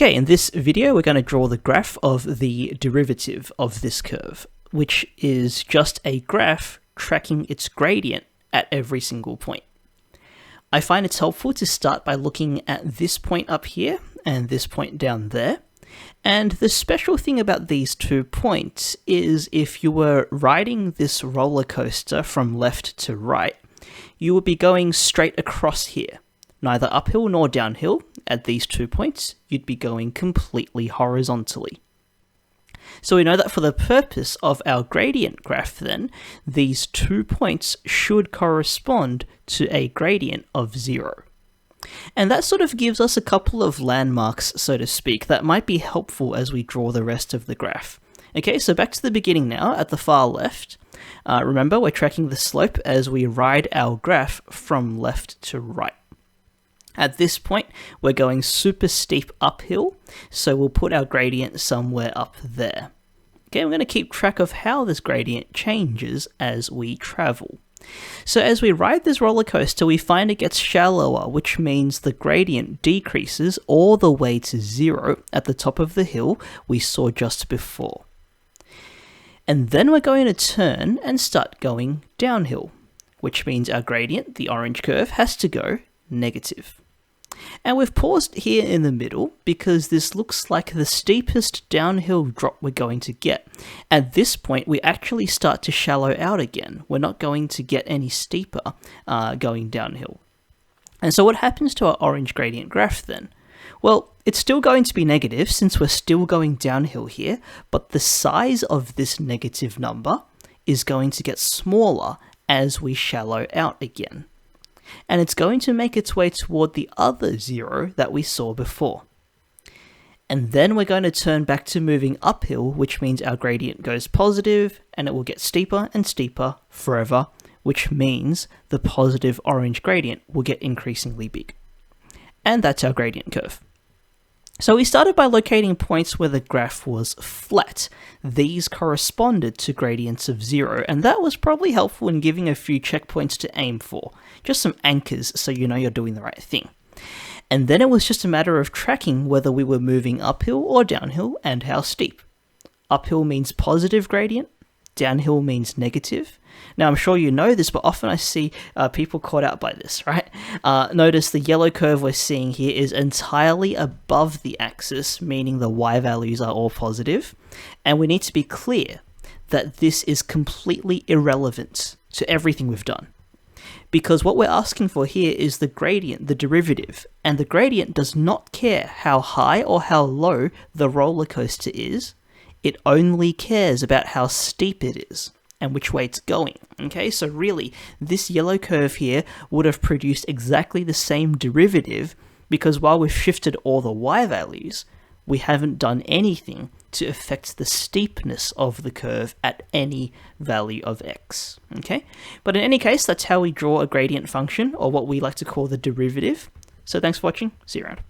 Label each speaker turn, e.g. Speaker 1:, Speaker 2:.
Speaker 1: Okay, in this video we're going to draw the graph of the derivative of this curve, which is just a graph tracking its gradient at every single point. I find it's helpful to start by looking at this point up here and this point down there. And the special thing about these 2 points is if you were riding this roller coaster from left to right, you would be going straight across here. Neither uphill nor downhill at these 2 points, you'd be going completely horizontally. So we know that for the purpose of our gradient graph then, these 2 points should correspond to a gradient of 0. And that sort of gives us a couple of landmarks, so to speak, that might be helpful as we draw the rest of the graph. Okay, so back to the beginning now, at the far left. Remember, we're tracking the slope as we ride our graph from left to right. At this point, we're going super steep uphill, so we'll put our gradient somewhere up there. Okay, we're going to keep track of how this gradient changes as we travel. So as we ride this roller coaster, we find it gets shallower, which means the gradient decreases all the way to 0 at the top of the hill we saw just before. And then we're going to turn and start going downhill, which means our gradient, the orange curve, has to go negative. And we've paused here in the middle because this looks like the steepest downhill drop we're going to get. At this point, we actually start to shallow out again. We're not going to get any steeper going downhill. And so what happens to our orange gradient graph then? Well, it's still going to be negative since we're still going downhill here, but the size of this negative number is going to get smaller as we shallow out again. And it's going to make its way toward the other 0 that we saw before. And then we're going to turn back to moving uphill, which means our gradient goes positive, and it will get steeper and steeper forever, which means the positive orange gradient will get increasingly big. And that's our gradient curve. So we started by locating points where the graph was flat. These corresponded to gradients of 0, and that was probably helpful in giving a few checkpoints to aim for. Just some anchors so you know you're doing the right thing. And then it was just a matter of tracking whether we were moving uphill or downhill and how steep. Uphill means positive gradient, downhill means negative. Now I'm sure you know this, but often I see people caught out by this, right? Notice the yellow curve we're seeing here is entirely above the axis, meaning the y values are all positive. And we need to be clear that this is completely irrelevant to everything we've done. Because what we're asking for here is the gradient, the derivative, and the gradient does not care how high or how low the roller coaster is. It only cares about how steep it is and which way it's going. Okay, so really, this yellow curve here would have produced exactly the same derivative because while we've shifted all the y values, we haven't done anything to affect the steepness of the curve at any value of x. Okay, but in any case, that's how we draw a gradient function, or what we like to call the derivative. So thanks for watching. See you around.